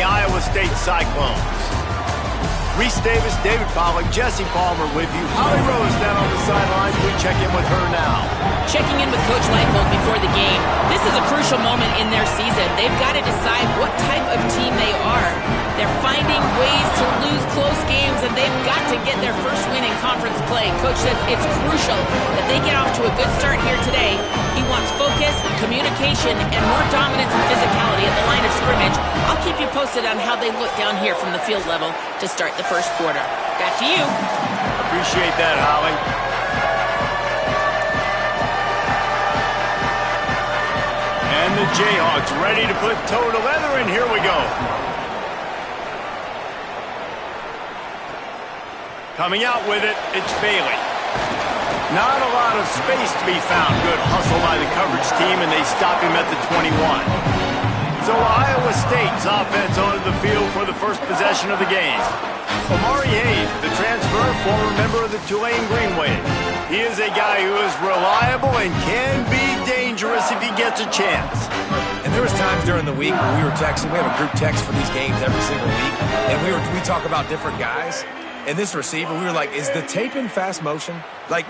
the Iowa State Cyclones. Reese Davis, David Pollack, Jesse Palmer with you. Holly Rose down on the sidelines. We check in with her now. Checking in with Coach Leipold before the game. This is a crucial moment in their season. They've got to decide what type of team they are. They're finding ways to lose close games, and they've got to get their first win in conference play. Coach says it's crucial that they get off to a good start here today. He wants focus, communication, and more dominance and physicality at the line of scrimmage. I'll keep you posted on how they look down here from the field level to start the first quarter. Back to you. Appreciate that, Holly. And the Jayhawks ready to put toe to leather, and here we go. Coming out with it, it's Bailey. Not a lot of space to be found. Good hustle by the coverage team, and they stop him at the 21. So Iowa State's offense onto the field for the first possession of the game. Omari Hayes, the transfer, former member of the Tulane Green Wave. He is a guy who is reliable and can be dangerous if he gets a chance. And there was times during the week when we were texting. We have a group text for these games every single week, and we talk about different guys. And this receiver, we were like, is the tape in fast motion? Like,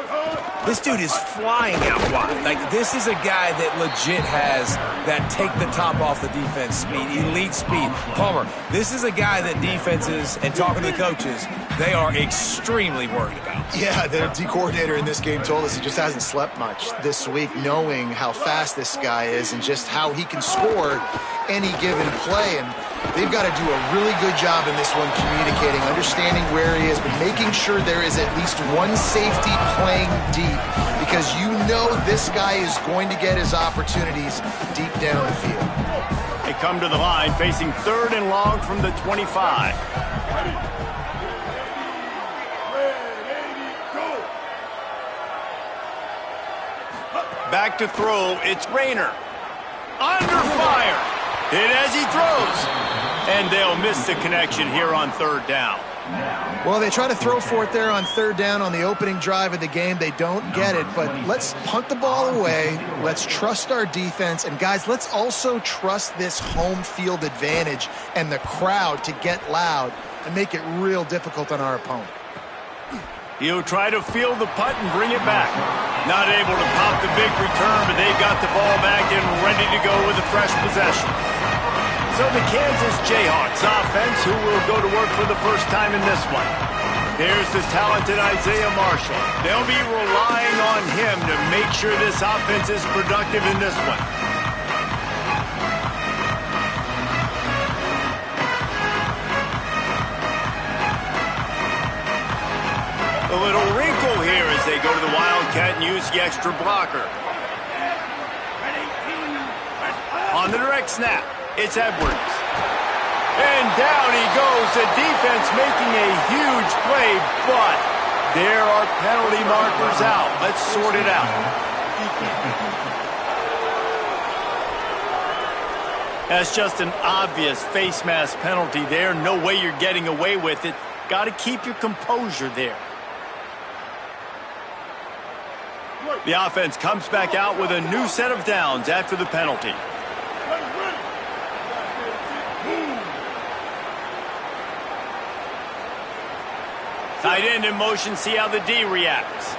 this dude is flying out wide. Like, this is a guy that legit has that take the top off the defense speed, elite speed. Palmer, this is a guy that defenses, and talking to the coaches, they are extremely worried about. Yeah, the D coordinator in this game told us he just hasn't slept much this week, knowing how fast this guy is and just how he can score any given play. And they've got to do a really good job in this one communicating, understanding where he is, but making sure there is at least one safety playing deep, because you know this guy is going to get his opportunities deep down the field. They come to the line facing 3rd and long from the 25. Back to throw, it's Rayner. Under fire. Hit as he throws. And they'll miss the connection here on 3rd down. Well, they try to throw for it there on 3rd down on the opening drive of the game. They don't get it, but let's punt the ball away. Let's trust our defense. And, guys, let's also trust this home field advantage and the crowd to get loud and make it real difficult on our opponent. He'll try to field the punt and bring it back. Not able to pop the big return, but they've got the ball back and ready to go with a fresh possession. So the Kansas Jayhawks offense, who will go to work for the first time in this one. There's the talented Isaiah Marshall. They'll be relying on him to make sure this offense is productive in this one. A little wrinkle here as they go to the Wildcat and use the extra blocker. On the direct snap, it's Edwards. And down he goes. The defense making a huge play, but there are penalty markers out. Let's sort it out. That's just an obvious face mask penalty there. No way you're getting away with it. Got to keep your composure there. The offense comes back out with a new set of downs after the penalty. Tight end in motion, see how the D reacts.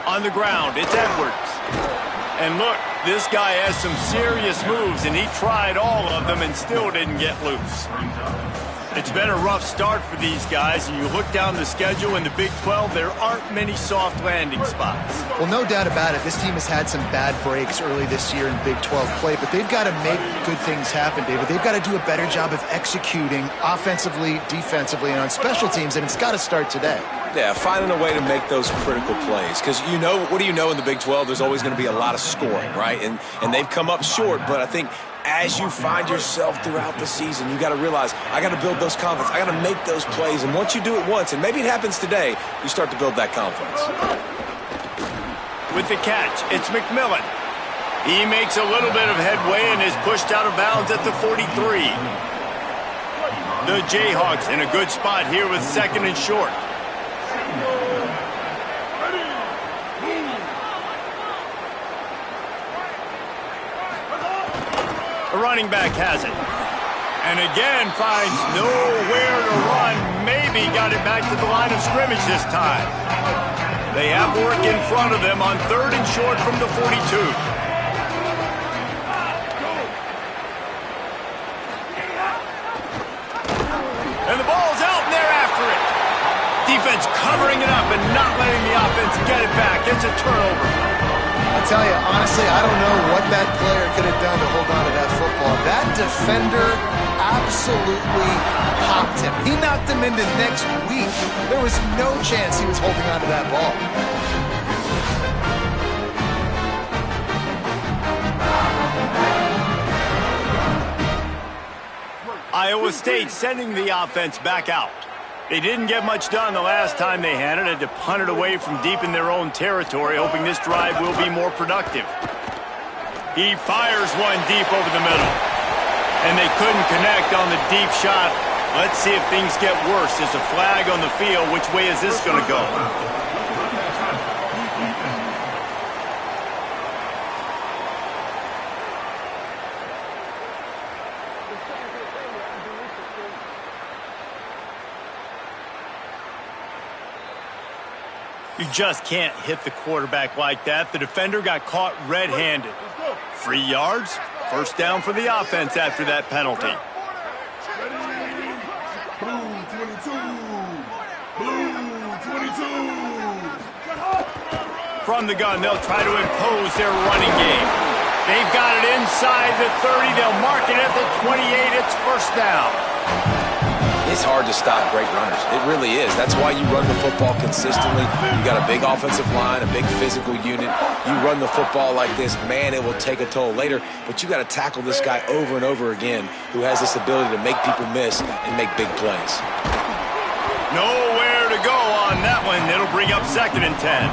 On the ground, it's Edwards. And look, this guy has some serious moves, and he tried all of them and still didn't get loose. It's been a rough start for these guys, and you look down the schedule in the Big 12, there aren't many soft landing spots. Well, no doubt about it. This team has had some bad breaks early this year in Big 12 play, but they've got to make good things happen, David. They've got to do a better job of executing offensively, defensively, and on special teams, and it's got to start today. Yeah, finding a way to make those critical plays. Because you know, what do you know in the Big 12? There's always going to be a lot of scoring, right? And they've come up short, but I think as you find yourself throughout the season, you got to realize, I got to build those confidence. I got to make those plays. And once you do it once, and maybe it happens today, you start to build that confidence. With the catch, it's McMillan. He makes a little bit of headway and is pushed out of bounds at the 43. The Jayhawks in a good spot here with 2nd and short. A The running back has it. And again finds nowhere to run. Maybe got it back to the line of scrimmage this time. They have work in front of them on 3rd and short from the 42. And the ball's out, and they're after it. Defense covering it up and not letting the offense get it back. It's a turnover. I tell you, honestly, I don't know what that player could have done to hold on to that football. That defender absolutely popped him. He knocked him into next week. There was no chance he was holding on to that ball. Iowa State sending the offense back out. They didn't get much done the last time they had it. Had to punt it away from deep in their own territory, hoping this drive will be more productive. He fires one deep over the middle. And they couldn't connect on the deep shot. Let's see if things get worse. There's a flag on the field. Which way is this going to go? You just can't hit the quarterback like that. The defender got caught red-handed. 3 yards, first down for the offense after that penalty. Blue 22. Blue 22. From the gun, they'll try to impose their running game. They've got it inside the 30. They'll mark it at the 28. It's first down. It's hard to stop great runners. It really is. That's why you run the football consistently. You got a big offensive line, a big physical unit. You run the football like this, man, it will take a toll later. But you got to tackle this guy over and over again who has this ability to make people miss and make big plays. Nowhere to go on that one. It'll bring up 2nd and 10.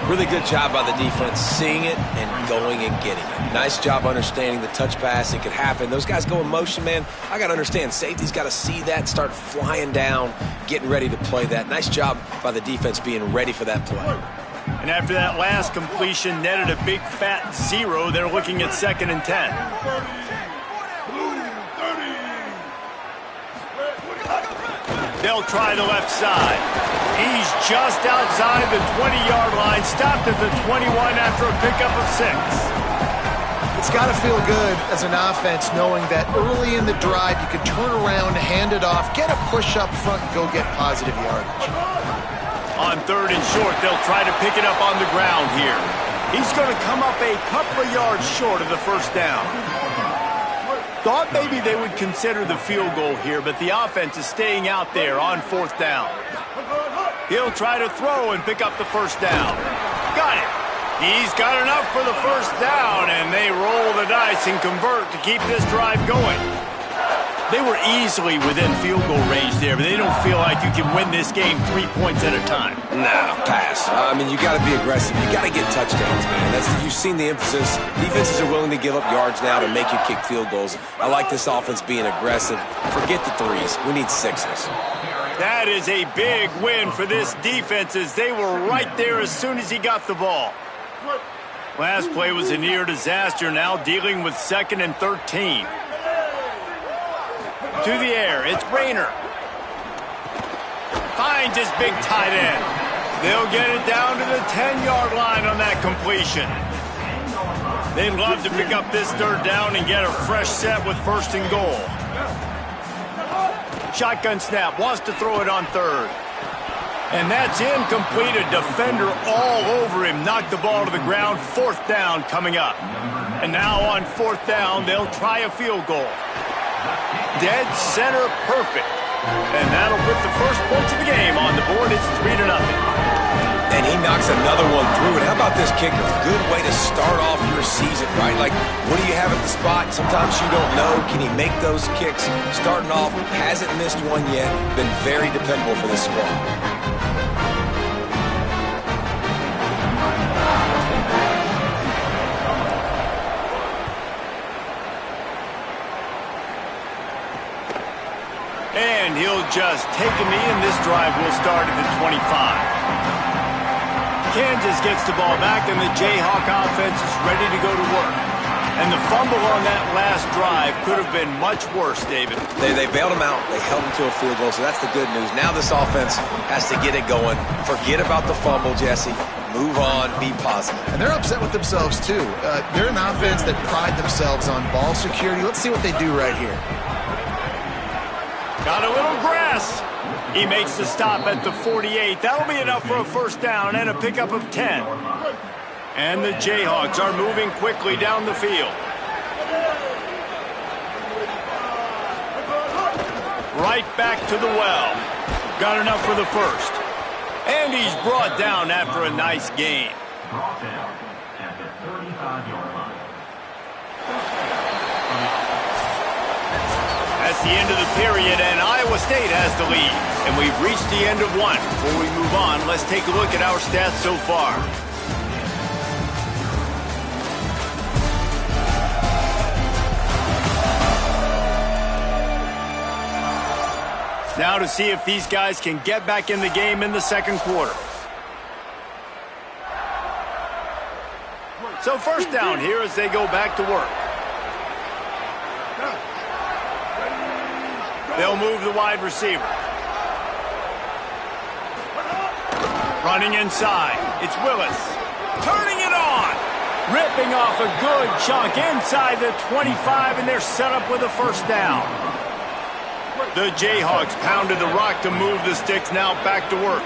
Really good job by the defense seeing it and going and getting it. Nice job understanding the touch pass. It could happen. Those guys go in motion, man. I got to understand. Safety's got to see that, start flying down, getting ready to play that. Nice job by the defense being ready for that play. And after that last completion, netted a big fat 0. They're looking at 2nd and 10. They'll try the left side. He's just outside the 20-yard line, stopped at the 21 after a pickup of 6. It's got to feel good as an offense knowing that early in the drive you can turn around, hand it off, get a push up front, and go get positive yardage. On 3rd and short, they'll try to pick it up on the ground here. He's going to come up a couple of yards short of the first down. Thought maybe they would consider the field goal here, but the offense is staying out there on 4th down. He'll try to throw and pick up the first down. Got it. He's got enough for the first down, and they roll the dice and convert to keep this drive going. They were easily within field goal range there, but they don't feel like you can win this game 3 points at a time. No, pass. I mean, you got to be aggressive. You got to get touchdowns, man. You've seen the emphasis. Defenses are willing to give up yards now to make you kick field goals. I like this offense being aggressive. Forget the 3s. We need 6s. That is a big win for this defense as they were right there as soon as he got the ball. Last play was a near disaster, now dealing with 2nd and 13. To the air, it's Rayner. Finds his big tight end. They'll get it down to the 10-yard line on that completion. They'd love to pick up this 3rd down and get a fresh set with 1st and goal. Shotgun snap, wants to throw it on 3rd. And that's incomplete. A defender all over him. Knocked the ball to the ground. 4th down coming up. And now on 4th down, they'll try a field goal. Dead center perfect. And that'll put the first points of the game on the board. It's 3-0. And he knocks another one through. And how about this kicker? Good way to start off your season, right? Like, what do you have at the spot? Sometimes you don't know. Can he make those kicks? Starting off, hasn't missed one yet. Been very dependable for this squad. And he'll just take a knee, and this drive will start at the 25. Kansas gets the ball back, and the Jayhawk offense is ready to go to work. And the fumble on that last drive could have been much worse, David. They bailed him out. They held him to a field goal, so that's the good news. Now this offense has to get it going. Forget about the fumble, Jesse. Move on, be positive. And they're upset with themselves, too. They're an offense that pride themselves on ball security. Let's see what they do right here. Got a little grass. He makes the stop at the 48. That'll be enough for a first down and a pickup of 10. And the Jayhawks are moving quickly down the field. Right back to the well. Got enough for the first. And he's brought down after a nice gain. Brought down at the 35-yard line. That's the end of the period, and Iowa State has the lead. And we've reached the end of one. Before we move on, let's take a look at our stats so far. Now to see if these guys can get back in the game in the second quarter. So first down here as they go back to work. They'll move the wide receiver. Running inside. It's Willis. Turning it on. Ripping off a good chunk inside the 25, and they're set up with a first down. The Jayhawks pounded the rock to move the sticks, now back to work.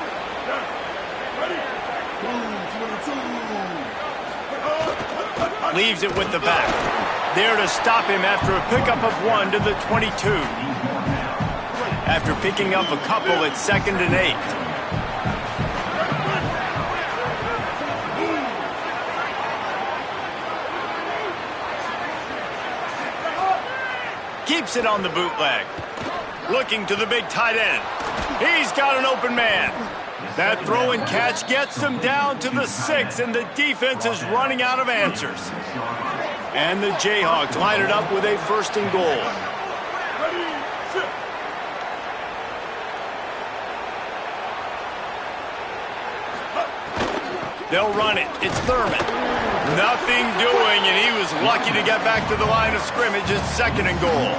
Leaves it with the back. There to stop him after a pickup of 1 to the 22. After picking up a couple, it's 2nd and 8. Keeps it on the bootleg. Looking to the big tight end. He's got an open man. That throw and catch gets them down to the 6, and the defense is running out of answers. And the Jayhawks line it up with a 1st and goal. They'll run it. It's Thurman. Nothing doing, and he was lucky to get back to the line of scrimmage. It's 2nd and goal.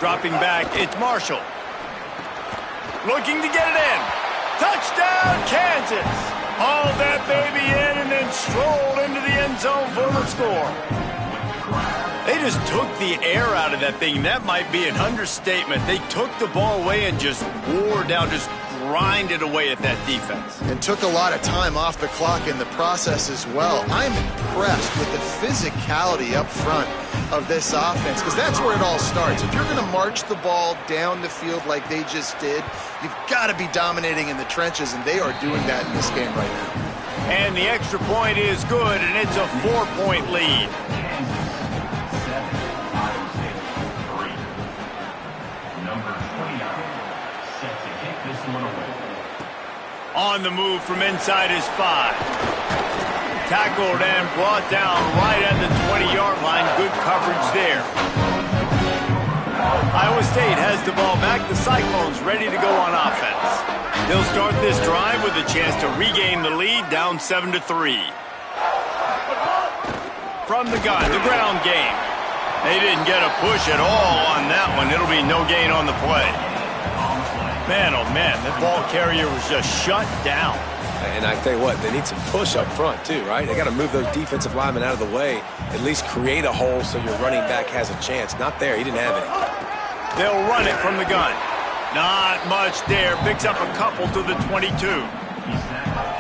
Dropping back, it's Marshall. Looking to get it in. Touchdown, Kansas. Hauled that baby in and then strolled into the end zone for the score. They just took the air out of that thing. That might be an understatement. They took the ball away and just wore down, just grinded away at that defense. And took a lot of time off the clock in the process as well. I'm impressed with the physicality up front of this offense, because that's where it all starts. If you're going to march the ball down the field like they just did, you've got to be dominating in the trenches, and they are doing that in this game right now. And the extra point is good, and it's a 4-point lead. On the move from inside his 5. Tackled and brought down right at the 20-yard line. Good coverage there. Iowa State has the ball back. The Cyclones ready to go on offense. They'll start this drive with a chance to regain the lead, down 7-3. From the gun, the ground game. They didn't get a push at all on that one. It'll be no gain on the play. Man, oh man, that ball carrier was just shut down. And I tell you what, they need some push up front too, right? They got to move those defensive linemen out of the way, at least create a hole so your running back has a chance. Not there, he didn't have any. They'll run it from the gun. Not much there, picks up a couple to the 22.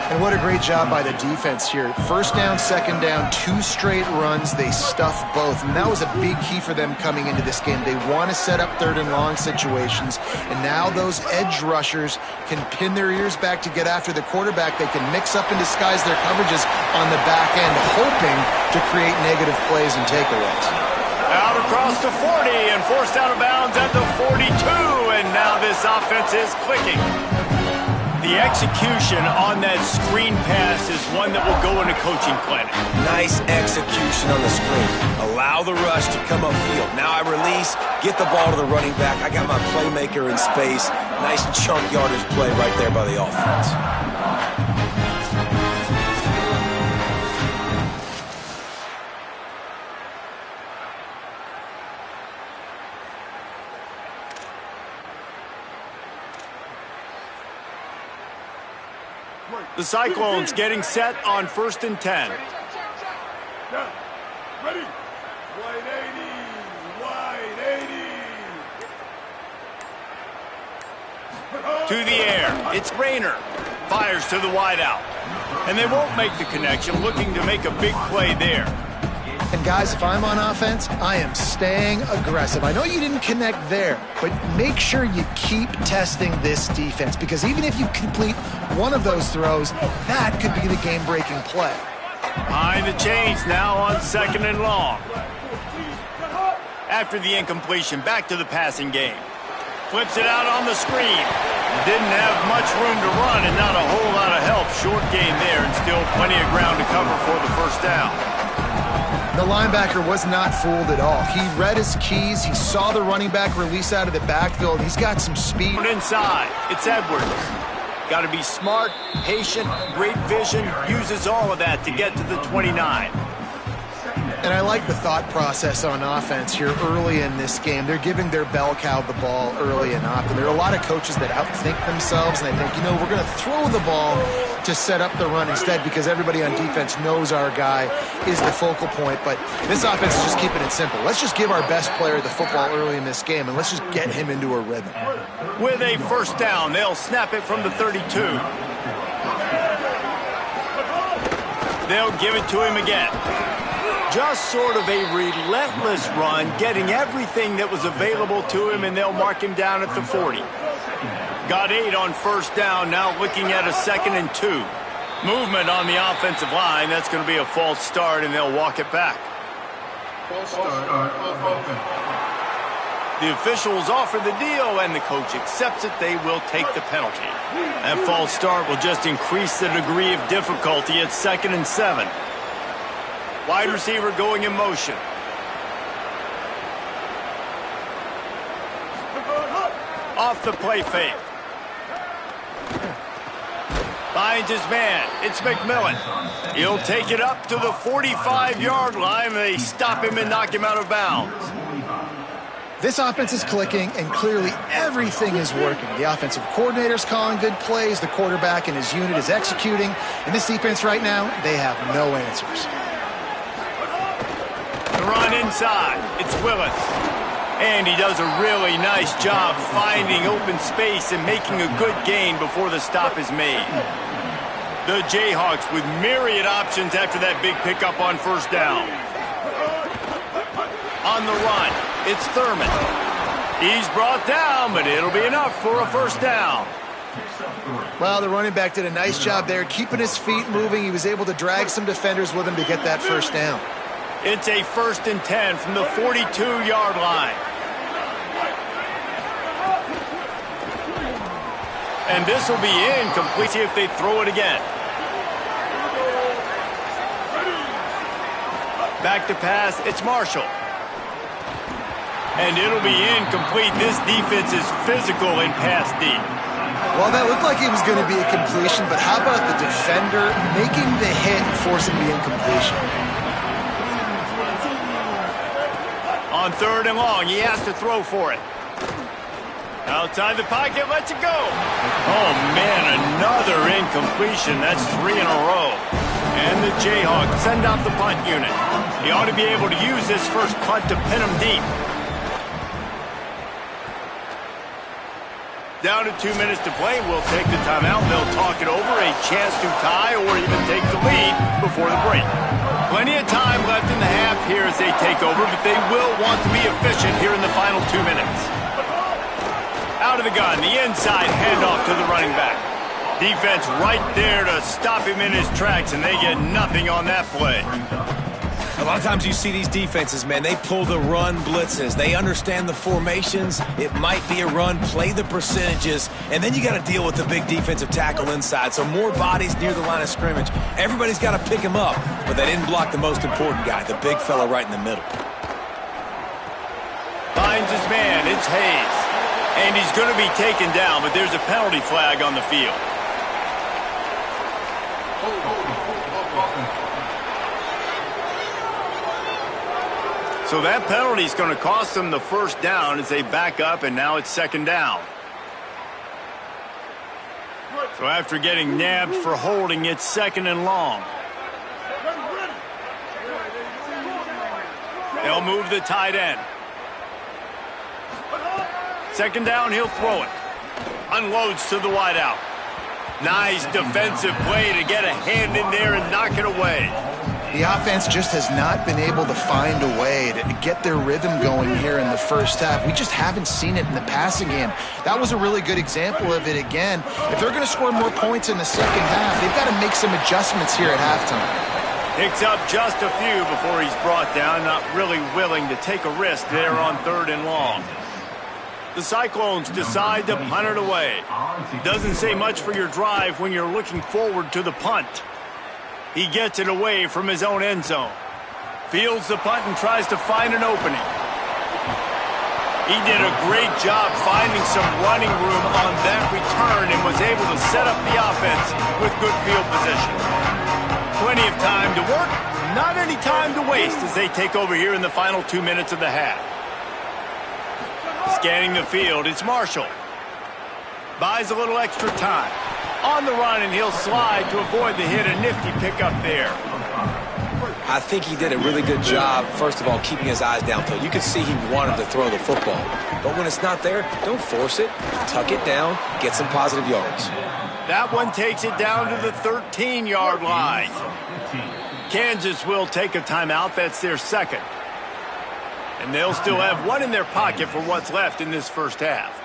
And what a great job by the defense here. First down, second down, 2 straight runs. They stuffed both. And that was a big key for them coming into this game. They want to set up 3rd and long situations. And now those edge rushers can pin their ears back to get after the quarterback. They can mix up and disguise their coverages on the back end, hoping to create negative plays and takeaways. Out across the 40 and forced out of bounds at the 42. And now this offense is clicking. The execution on that screen pass is one that will go in a coaching clinic. Nice execution on the screen. Allow the rush to come upfield. Now I release, get the ball to the running back. I got my playmaker in space. Nice chunk yardage play right there by the offense. The Cyclones getting set on 1st and 10. Ready? Wide 80. Wide 80. To the air. It's Rayner. Fires to the wideout. And they won't make the connection, looking to make a big play there. And guys, if I'm on offense, I am staying aggressive. I know you didn't connect there, but make sure you keep testing this defense, because even if you complete one of those throws, that could be the game-breaking play. Behind the chains now on 2nd and long. After the incompletion, back to the passing game. Flips it out on the screen. Didn't have much room to run and not a whole lot of help. Short gain there and still plenty of ground to cover for the first down. The linebacker was not fooled at all. He read his keys. He saw the running back release out of the backfield. He's got some speed. Inside, it's Edwards. Got to be smart, patient, great vision. Uses all of that to get to the 29. And I like the thought process on offense here early in this game. They're giving their bell cow the ball early and often. There are a lot of coaches that outthink themselves, and they think, we're going to throw the ball to set up the run instead, because everybody on defense knows our guy is the focal point. But this offense is just keeping it simple. Let's just give our best player the football early in this game, and let's just get him into a rhythm. With a first down, they'll snap it from the 32. They'll give it to him again. Just sort of a relentless run, getting everything that was available to him, and they'll mark him down at the 40. Got 8 on first down, now looking at a 2nd and 2. Movement on the offensive line. That's going to be a false start, and they'll walk it back. The officials offer the deal, and the coach accepts it. They will take the penalty. That false start will just increase the degree of difficulty at 2nd and 7. Wide receiver going in motion. Off the play fake. Finds his man. It's McMillan. He'll take it up to the 45-yard line, and they stop him and knock him out of bounds. This offense is clicking, and clearly everything is working. The offensive coordinator's calling good plays. The quarterback and his unit is executing. And this defense right now, they have no answers. Run inside. It's Willis. And he does a really nice job finding open space and making a good gain before the stop is made. The Jayhawks with myriad options after that big pickup on first down. On the run, it's Thurman. He's brought down, but it'll be enough for a first down. Well, the running back did a nice job there, keeping his feet moving. He was able to drag some defenders with him to get that first down. It's a 1st and 10 from the 42-yard line. And this will be incomplete. See if they throw it again. Back to pass, it's Marshall. And it'll be incomplete. This defense is physical in pass deep. Well, that looked like it was going to be a completion, but how about the defender making the hit and forcing the incompletion? On 3rd and long, he has to throw for it. Outside the pocket, lets it go. Oh, man, another incompletion. That's 3 in a row. And the Jayhawks send out the punt unit. He ought to be able to use this first punt to pin him deep. Down to 2 minutes to play. We'll take the timeout. They'll talk it over. A chance to tie or even take the lead before the break. Plenty of time left in the half here as they take over, but they will want to be efficient here in the final 2 minutes. Out of the gun, the inside handoff to the running back. Defense right there to stop him in his tracks, and they get nothing on that play. A lot of times you see these defenses, man, they pull the run blitzes. They understand the formations. It might be a run, play the percentages, and then you got to deal with the big defensive tackle inside. So more bodies near the line of scrimmage. Everybody's got to pick him up, but they didn't block the most important guy, the big fella right in the middle. Finds his man, it's Hayes. And he's going to be taken down, but there's a penalty flag on the field. So that penalty is going to cost them the first down as they back up, and now it's 2nd down. So after getting nabbed for holding, it's 2nd and long. They'll move the tight end. 2nd down, he'll throw it. Unloads to the wideout. Nice defensive play to get a hand in there and knock it away. The offense just has not been able to find a way to get their rhythm going here in the first half. We just haven't seen it in the passing game. That was a really good example of it again. If they're going to score more points in the second half, they've got to make some adjustments here at halftime. Picks up just a few before he's brought down, not really willing to take a risk there on 3rd and long. The Cyclones decide to punt it away. Doesn't say much for your drive when you're looking forward to the punt. He gets it away from his own end zone. Fields the punt and tries to find an opening. He did a great job finding some running room on that return and was able to set up the offense with good field position. Plenty of time to work, not any time to waste as they take over here in the final 2 minutes of the half. Scanning the field, it's Marshall. Buys a little extra time. On the run, and he'll slide to avoid the hit. A nifty pickup there. I think he did a really good job, first of all, keeping his eyes downfield. You could see he wanted to throw the football. But when it's not there, don't force it. Tuck it down, get some positive yards. That one takes it down to the 13-yard line. Kansas will take a timeout. That's their 2nd. And they'll still have one in their pocket for what's left in this first half.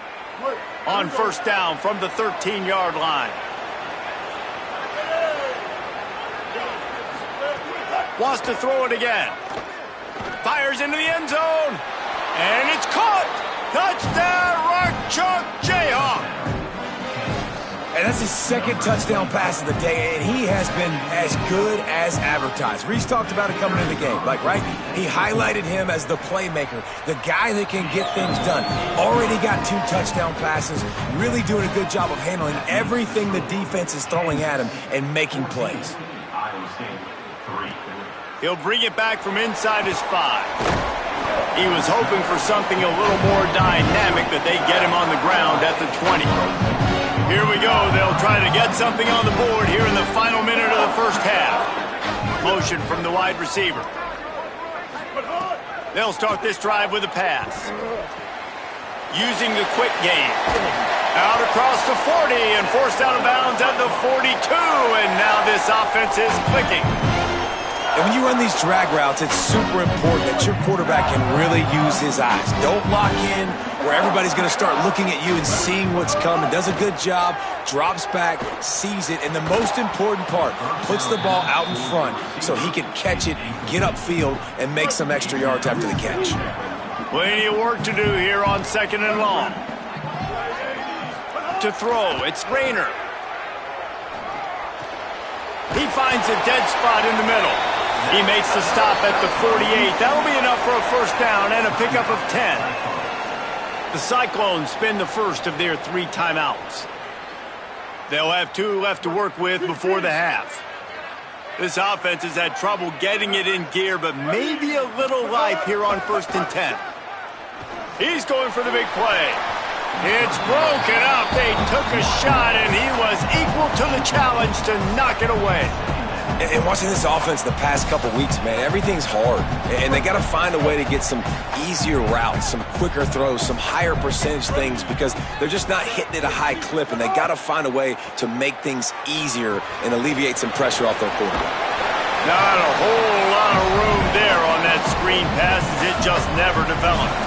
On 1st down from the 13-yard line. Wants to throw it again. Fires into the end zone. And it's caught. Touchdown, Rock Chalk Jayhawk. And that's his 2nd touchdown pass of the day, and he has been as good as advertised. Reese talked about it coming into the game, right? He highlighted him as the playmaker, the guy that can get things done. Already got 2 touchdown passes, really doing a good job of handling everything the defense is throwing at him and making plays. He'll bring it back from inside his 5. He was hoping for something a little more dynamic, that they get him on the ground at the 20. Here we go. They'll try to get something on the board here in the final minute of the first half. Motion from the wide receiver. They'll start this drive with a pass. Using the quick game. Out across the 40 and forced out of bounds at the 42. And now this offense is clicking. And when you run these drag routes, it's super important that your quarterback can really use his eyes. Don't lock in where everybody's going to start looking at you and seeing what's coming. Does a good job, drops back, sees it, and the most important part, puts the ball out in front so he can catch it, get upfield, and make some extra yards after the catch. Plenty of work to do here on 2nd and long. To throw, it's Rayner. He finds a dead spot in the middle. He makes the stop at the 48. That'll be enough for a 1st down and a pickup of 10. The Cyclones spend the first of their 3 timeouts. They'll have 2 left to work with before the half. This offense has had trouble getting it in gear, but maybe a little life here on 1st and 10. He's going for the big play. It's broken up. They took a shot, and he was equal to the challenge to knock it away. And watching this offense the past couple weeks, man, everything's hard. And they got to find a way to get some easier routes, some quicker throws, some higher percentage things, because they're just not hitting at a high clip, and they got to find a way to make things easier and alleviate some pressure off their quarterback. Not a whole lot of room there on that screen pass, as it just never developed.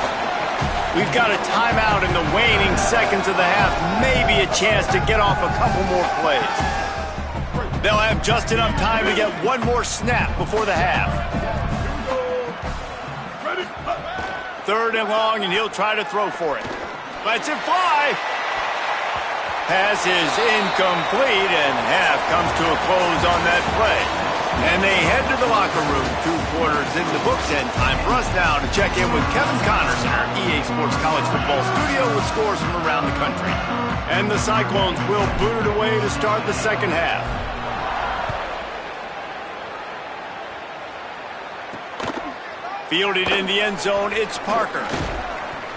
We've got a timeout in the waning seconds of the half, maybe a chance to get off a couple more plays. They'll have just enough time to get one more snap before the half. 3rd and long, and he'll try to throw for it. Lets it fly. Pass is incomplete, and half comes to a close on that play. And they head to the locker room. 2 quarters in the books, and time for us now to check in with Kevin Connors in our EA Sports College Football studio with scores from around the country. And the Cyclones will boot it away to start the second half. Fielded in the end zone, it's Parker.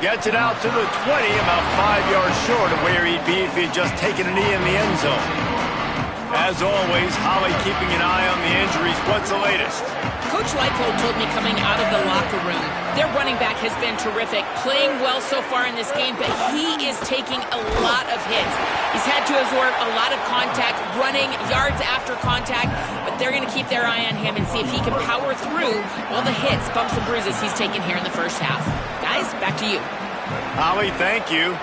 Gets it out to the 20, about 5 yards short of where he'd be if he'd just taken a knee in the end zone. As always, Holly keeping an eye on the injuries. What's the latest? Coach Leipold told me coming out of the locker room, their running back has been terrific, playing well so far in this game, but he is taking a lot of hits. He's had to absorb a lot of contact, running yards after contact, but they're going to keep their eye on him and see if he can power through all the hits, bumps, and bruises he's taken here in the first half. Guys, back to you. Holly, thank you.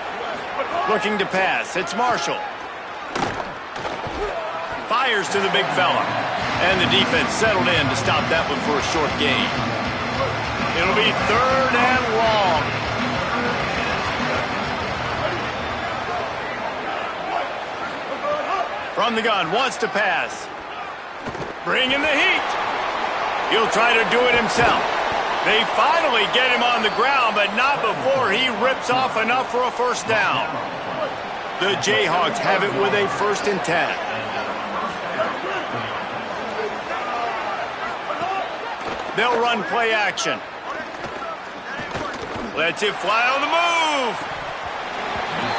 Looking to pass. It's Marshall. Fires to the big fella. And the defense settled in to stop that one for a short gain. It'll be 3rd and long. From the gun, wants to pass. Bringing the heat. He'll try to do it himself. They finally get him on the ground, but not before he rips off enough for a first down. The Jayhawks have it with a 1st and 10. They'll run play action. Lets it fly on the move.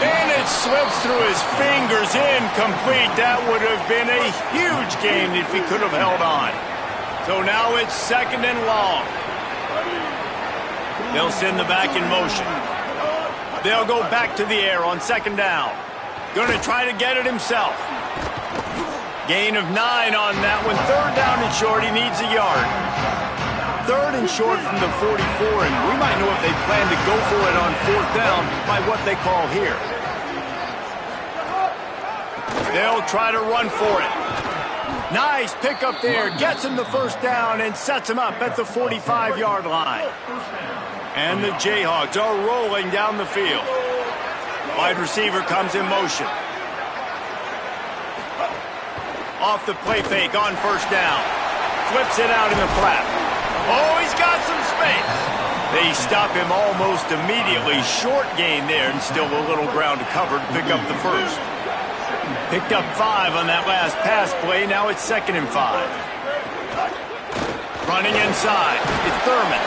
And it slips through his fingers, incomplete. That would have been a huge gain if he could have held on. So now it's 2nd and long. They'll send the back in motion. They'll go back to the air on 2nd down. Going to try to get it himself. Gain of 9 on that one. 3rd down and short. He needs a yard. 3rd and short from the 44, and we might know if they plan to go for it on 4th down by what they call here. They'll try to run for it. Nice pickup there. Gets him the 1st down and sets him up at the 45-yard line. And the Jayhawks are rolling down the field. Wide receiver comes in motion. Off the play fake on 1st down. Flips it out in the flat. Oh, he's got some space. They stop him almost immediately. Short gain there and still a little ground to cover to pick up the 1st. Picked up 5 on that last pass play. Now it's 2nd and 5. Running inside. It's Thurman.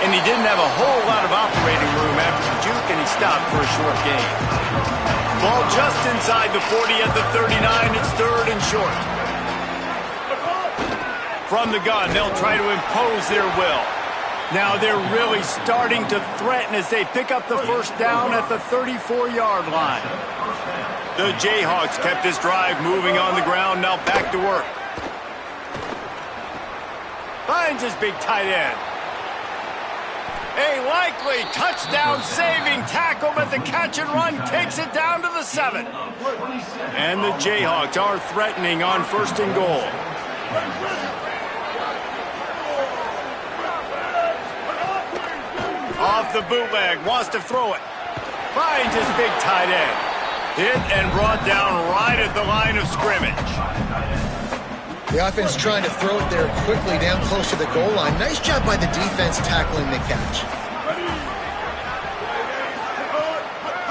And he didn't have a whole lot of operating room after the juke, and he stopped for a short gain. Ball just inside the 40 at the 39. It's 3rd and short. From the gun, they'll try to impose their will. Now they're really starting to threaten as they pick up the 1st down at the 34-yard line. The Jayhawks kept this drive moving on the ground, now back to work. Finds his big tight end. A likely touchdown-saving tackle, but the catch and run takes it down to the 7. And the Jayhawks are threatening on 1st and goal. Off the bootleg, wants to throw it. Finds his big tight end. Hit and brought down right at the line of scrimmage. The offense trying to throw it there quickly down close to the goal line. Nice job by the defense tackling the catch.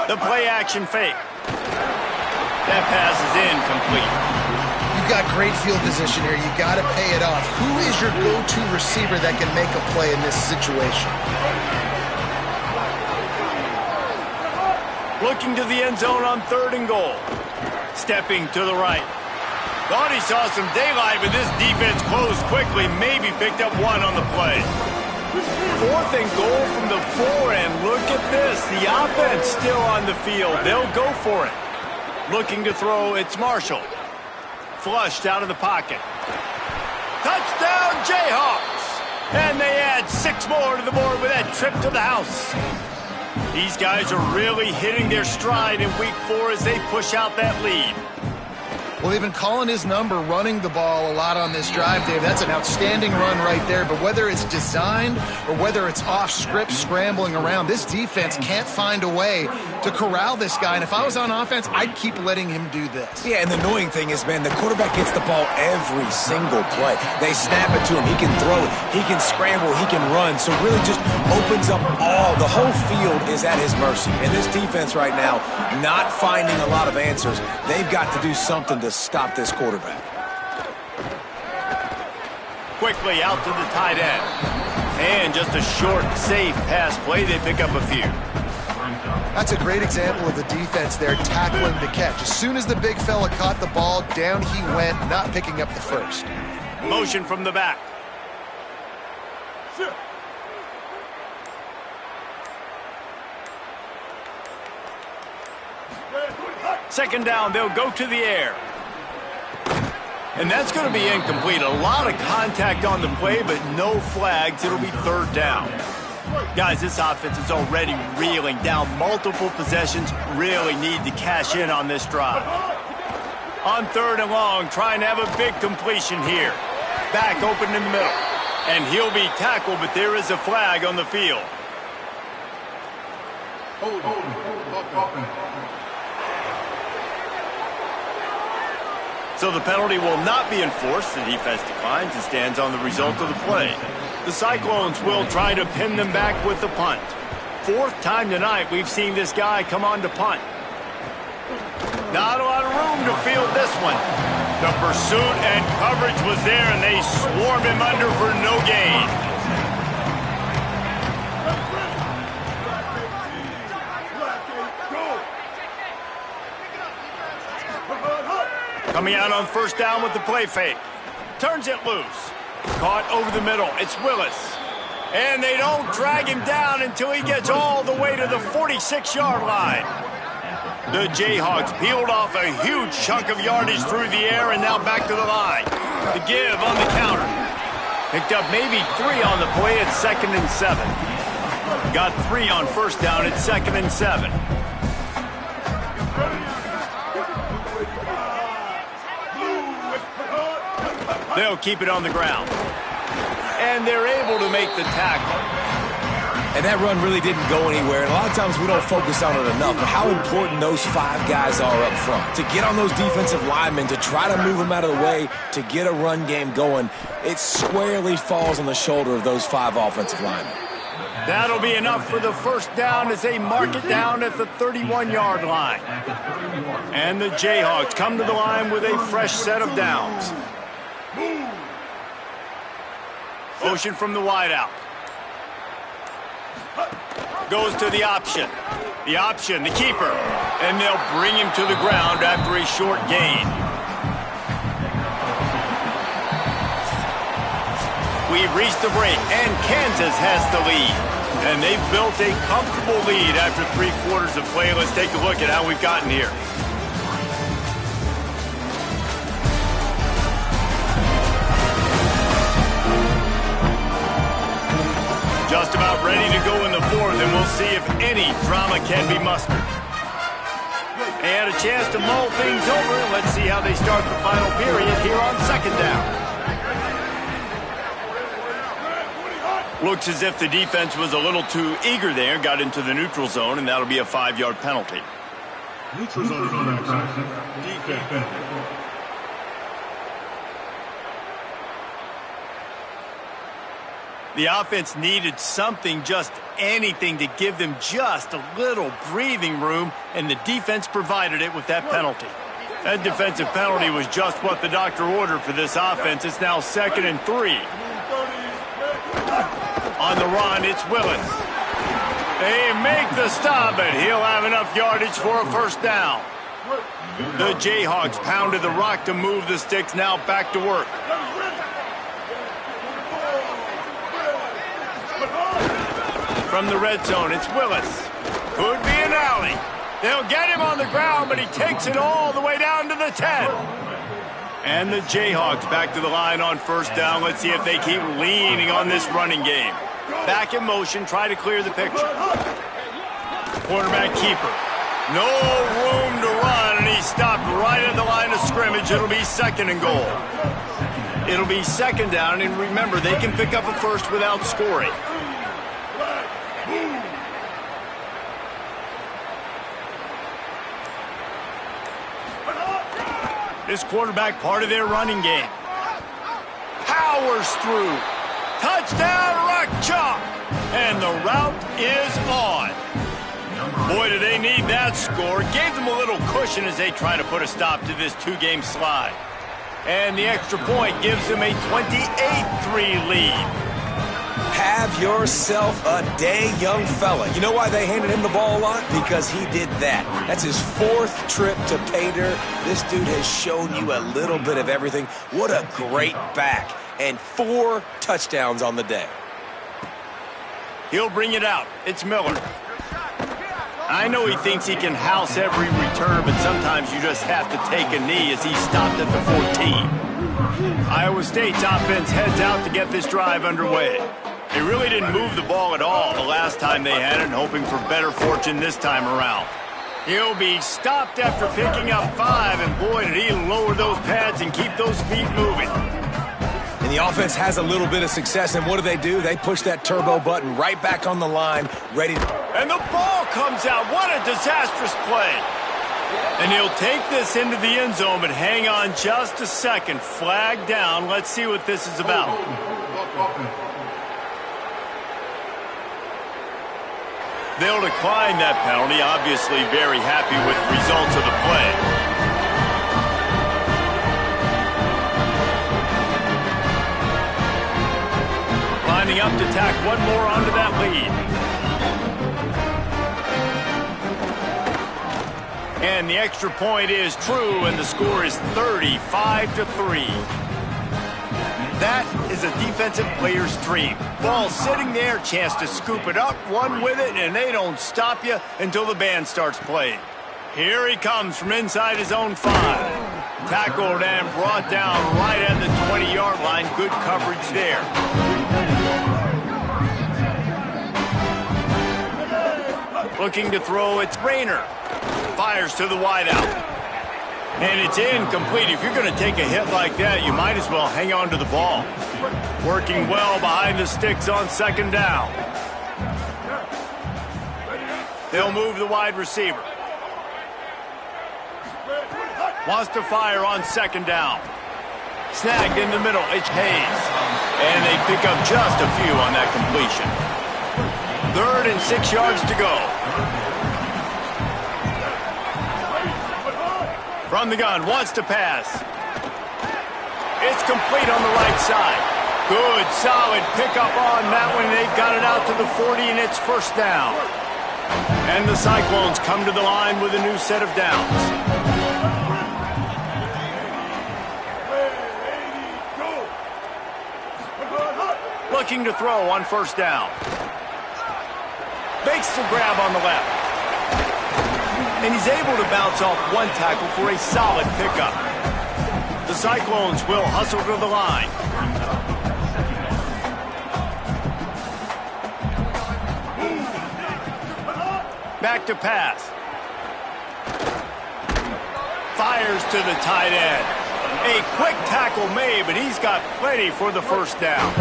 The play action fake. That pass is incomplete. You've got great field position here. You got to pay it off. Who is your go-to receiver that can make a play in this situation? Looking to the end zone on 3rd and goal. Stepping to the right. Thought he saw some daylight, but this defense closed quickly. Maybe picked up 1 on the play. 4th and goal from the 4, and look at this. The offense still on the field. They'll go for it. Looking to throw, it's Marshall. Flushed out of the pocket. Touchdown, Jayhawks! And they add 6 more to the board with that trip to the house. These guys are really hitting their stride in week 4 as they push out that lead. Well, they've been calling his number, running the ball a lot on this drive, Dave. That's an outstanding run right there. But whether it's designed or whether it's off script, scrambling around, this defense can't find a way to corral this guy. And if I was on offense, I'd keep letting him do this. Yeah, and the annoying thing is, man, the quarterback gets the ball every single play. They snap it to him. He can throw it. He can scramble. He can run. So really just opens up the whole field is at his mercy. And this defense right now, not finding a lot of answers. They've got to do something to stop this quarterback. Quickly out to the tight end. And just a short, safe pass play. They pick up a few. That's a great example of the defense there tackling the catch. As soon as the big fella caught the ball, down he went, not picking up the first. Motion from the back. Second down, they'll go to the air. And that's going to be incomplete. A lot of contact on the play, but no flags. It'll be third down. Guys, this offense is already reeling down multiple possessions. Really need to cash in on this drive. On third and long, trying to have a big completion here. Back open in the middle. And he'll be tackled, but there is a flag on the field. So the penalty will not be enforced. The defense declines and stands on the result of the play. The Cyclones will try to pin them back with the punt. Fourth time tonight we've seen this guy come on to punt. Not a lot of room to field this one. The pursuit and coverage was there, and they swarmed him under for no gain. Coming out on first down with the play fake. Turns it loose. Caught over the middle. It's Willis. And they don't drag him down until he gets all the way to the 46-yard line. The Jayhawks peeled off a huge chunk of yardage through the air and now back to the line. The give on the counter. Picked up maybe 3 on the play at 2nd and 7. Got 3 on first down at 2nd and 7. They'll keep it on the ground. And they're able to make the tackle. And that run really didn't go anywhere. And a lot of times we don't focus on it enough, but how important those 5 guys are up front. To get on those defensive linemen, to try to move them out of the way, to get a run game going, it squarely falls on the shoulder of those 5 offensive linemen. That'll be enough for the first down as they mark it down at the 31-yard line. And the Jayhawks come to the line with a fresh set of downs. Motion from the wideout. Goes to the option. The option, the keeper. And they'll bring him to the ground after a short gain. We've reached the break, and Kansas has the lead. And they've built a comfortable lead after 3 quarters of play. Let's take a look at how we've gotten here. Just about ready to go in the 4th, and we'll see if any drama can be mustered. They had a chance to mull things over. Let's see how they start the final period here on 2nd down. Looks as if the defense was a little too eager there, got into the neutral zone, and that'll be a 5-yard penalty. Neutral zone defense. The offense needed something, just anything, to give them just a little breathing room, and the defense provided it with that penalty. That defensive penalty was just what the doctor ordered for this offense. It's now 2nd and 3. On the run, it's Willis. They make the stop, but he'll have enough yardage for a first down. The Jayhawks pounded the rock to move the sticks, now back to work. From the red zone, it's Willis. Could be an alley. They'll get him on the ground, but he takes it all the way down to the 10. And the Jayhawks back to the line on first down. Let's see if they keep leaning on this running game. Back in motion, try to clear the picture. Quarterback keeper. No room to run, and he stopped right at the line of scrimmage. It'll be 2nd and goal. It'll be 2nd down, and remember, they can pick up a first without scoring. This quarterback part of their running game. Powers through. Touchdown, Rock Chalk. And the route is on. Boy, do they need that score. Gave them a little cushion as they try to put a stop to this 2-game slide. And the extra point gives them a 28-3 lead. Have yourself a day, young fella. You know why they handed him the ball a lot? Because he did that. That's his 4th trip to pay dirt. This dude has shown you a little bit of everything. What a great back. And 4 touchdowns on the day. He'll bring it out. It's Miller. I know he thinks he can house every return, but sometimes you just have to take a knee as he stopped at the 14. Iowa State's offense heads out to get this drive underway. They really didn't move the ball at all the last time they had it, hoping for better fortune this time around. He'll be stopped after picking up 5, and boy, did he lower those pads and keep those feet moving. And the offense has a little bit of success, and what do? They push that turbo button right back on the line, ready. And the ball comes out. What a disastrous play. And he'll take this into the end zone, but hang on just a second. Flag down. Let's see what this is about. They'll decline that penalty, obviously very happy with the results of the play. Lining up to tack one more onto that lead. And the extra point is true, and the score is 35-3. That is a defensive player's dream. Ball sitting there, chance to scoop it up, run with it, and they don't stop you until the band starts playing. Here he comes from inside his own 5. Tackled and brought down right at the 20-yard line. Good coverage there. Looking to throw, it's Rayner. Fires to the wideout. And it's incomplete. If you're going to take a hit like that, you might as well hang on to the ball. Working well behind the sticks on 2nd down. They'll move the wide receiver. Wants to fire on 2nd down. Snagged in the middle. It's Hayes. And they pick up just a few on that completion. 3rd and 6 yards to go. From the gun, wants to pass. It's complete on the right side. Good, solid pickup on that one. They've got it out to the 40, and it's 1st down. And the Cyclones come to the line with a new set of downs. Looking to throw on 1st down. Makes the grab on the left. And he's able to bounce off one tackle for a solid pickup. The Cyclones will hustle to the line. Back to pass. Fires to the tight end. A quick tackle made, but he's got plenty for the 1st down.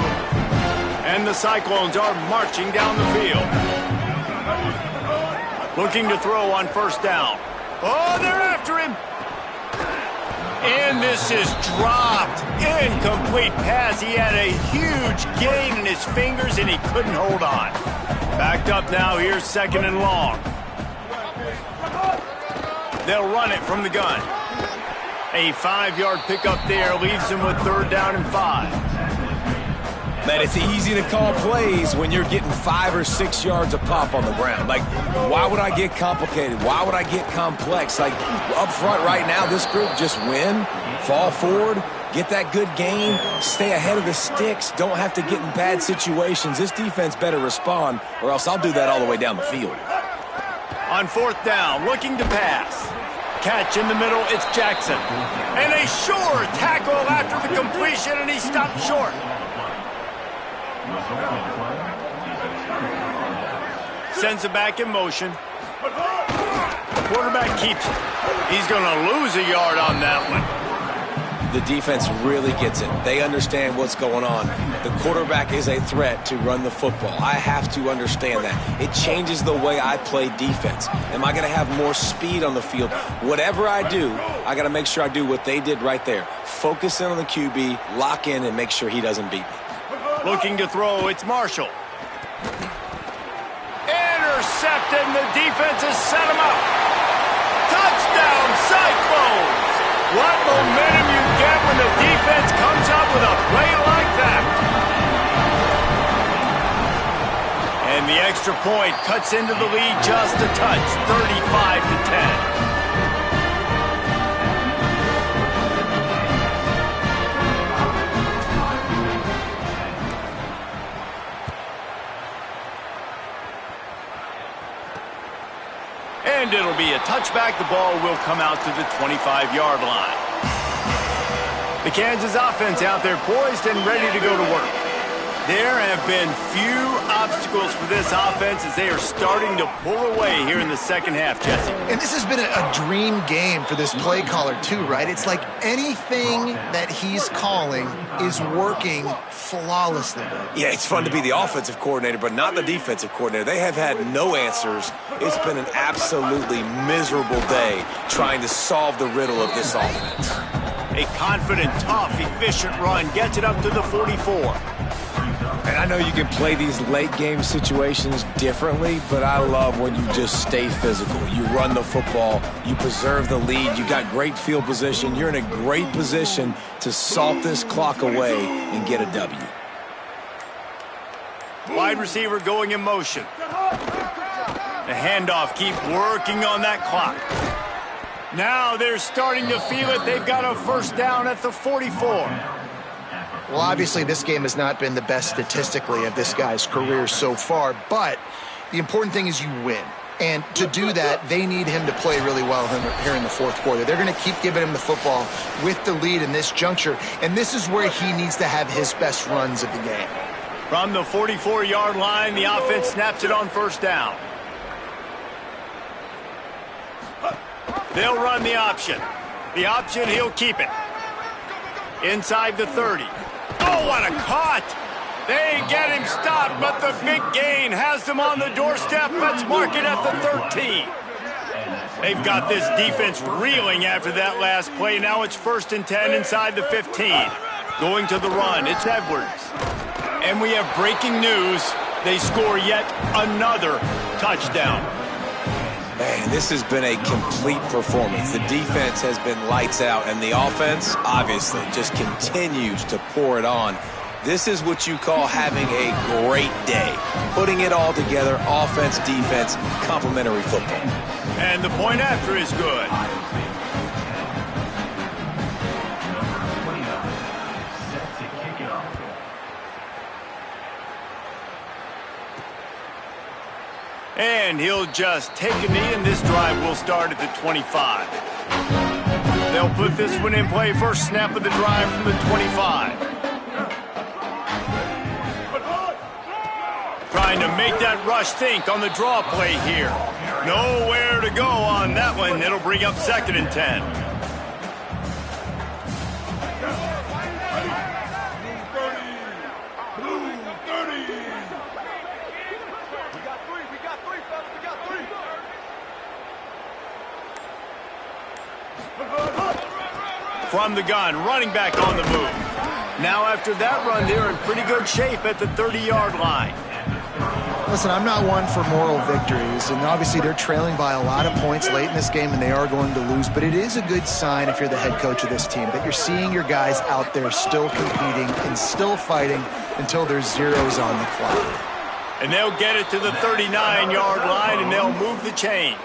And the Cyclones are marching down the field. Looking to throw on 1st down. Oh, they're after him. And this is dropped. Incomplete pass. He had a huge gain in his fingers, and he couldn't hold on. Backed up now. Here's 2nd and long. They'll run it from the gun. A 5-yard pickup there leaves him with 3rd down and 5. Man, it's easy to call plays when you're getting 5 or 6 yards a pop on the ground. Like, why would I get complicated? Why would I get complex? Like, up front right now, this group just win, fall forward, get that good gain, stay ahead of the sticks, don't have to get in bad situations. This defense better respond, or else I'll do that all the way down the field. On 4th down, looking to pass. Catch in the middle, it's Jackson. And a sure tackle after the completion, and he stopped short. Sends it back in motion. Quarterback keeps it. He's going to lose a yard on that one. The defense really gets it. They understand what's going on. The quarterback is a threat to run the football. I have to understand that. It changes the way I play defense. Am I going to have more speed on the field? Whatever I do, I got to make sure I do what they did right there. Focus in on the QB, lock in, and make sure he doesn't beat me. Looking to throw, it's Marshall. Intercepted, and the defense has set him up. Touchdown, Cyclones! What momentum you get when the defense comes up with a play like that. extra point cuts into the lead just a touch, 35-10. And it'll be a touchback. The ball will come out to the 25-yard line. The Kansas offense out there poised and ready to go to work. There have been few obstacles for this offense as they are starting to pull away here in the second half, Jesse. And this has been a dream game for this play caller too, right? It's like anything that he's calling is working flawlessly. Yeah, it's fun to be the offensive coordinator, but not the defensive coordinator. They have had no answers. It's been an absolutely miserable day trying to solve the riddle of this offense. A confident, tough, efficient run gets it up to the 44. And I know you can play these late-game situations differently, but I love when you just stay physical. You run the football, you preserve the lead, you got great field position. You're in a great position to salt this clock away and get a W. Wide receiver going in motion. The handoff, keep working on that clock. Now they're starting to feel it. They've got a first down at the 44. Well, obviously, this game has not been the best statistically of this guy's career so far, but the important thing is you win. And to do that, they need him to play really well here in the fourth quarter. They're going to keep giving him the football with the lead in this juncture, and this is where he needs to have his best runs of the game. From the 44-yard line, the offense snaps it on first down. They'll run the option. The option, he'll keep it. Inside the 30. Oh, what a cut! They get him stopped, but the big gain has them on the doorstep. Let's mark it at the 13. They've got this defense reeling after that last play. Now it's 1st and 10 inside the 15. Going to the run, it's Edwards. And we have breaking news. They score yet another touchdown. Man, this has been a complete performance. The defense has been lights out, and the offense, obviously, just continues to pour it on. This is what you call having a great day. Putting it all together, offense, defense, complementary football. And the point after is good. And he'll just take a knee, and this drive will start at the 25. They'll put this one in play. First snap of the drive from the 25. Trying to make that rush think on the draw play here. Nowhere to go on that one. It'll bring up 2nd and 10. From the gun, running back on the move. Now after that run, they're in pretty good shape at the 30-yard line. Listen, I'm not one for moral victories, and obviously they're trailing by a lot of points late in this game, and they are going to lose, but it is a good sign if you're the head coach of this team that you're seeing your guys out there still competing and still fighting until there's zeros on the clock. And they'll get it to the 39-yard line, and they'll move the chains.